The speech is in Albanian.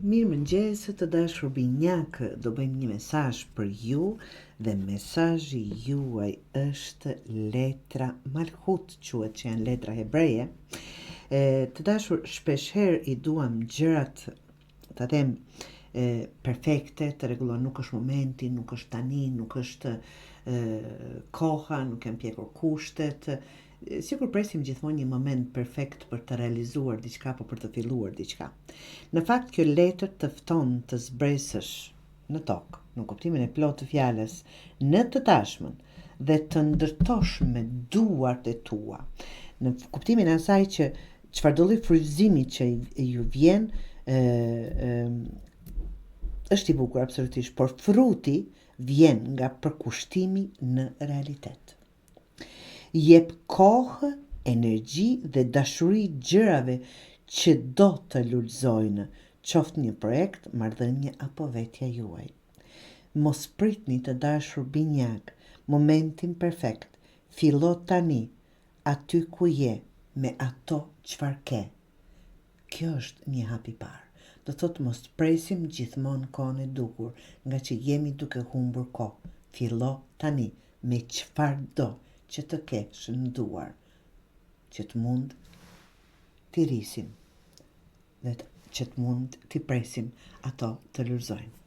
Mirëmëngjes të dashur binjak, do bëjmë një mesazh për ju dhe mesazhi juaj është letra Malhut, quhet që janë letra hebreje. Të dashur, shpeshherë I duam gjërat, ta them, perfekte, të rregulluar, nuk është momenti, nuk është tani, nuk është koha, nuk janë pjekur kushtet. Sikur presim gjithmonë një moment perfekt për të realizuar diçka apo për të filluar diçka. Në fakt kjo letër të fton të zbresësh në tokë, në kuptimin e plotë të fjalës, në të tashmen dhe të ndërtosh me duart e tua. Në kuptimin e asaj që çfarë do lloj fryzimi që ju vjen është I bukur absolutisht, por fruti vjen nga përkushtimi në realitet. Jep kohë, energji dhe dashuri gjërave që do të lulëzojnë, qoftë një projekt, marrëdhënie apo vetja juaj. Mos pritni të dashur binjak, momentin perfekt, fillo tani, aty ku je, me ato çfarë ke. Kjo është një hap I parë. Do thotë mos presim gjithmonë kohën e duhur, nga që jemi duke humbur kohë. Fillo tani, me çfarëdo që të kesh në duar, që të mund t'i rrisim dhe që të mund t'i presim ato të lulëzojnë.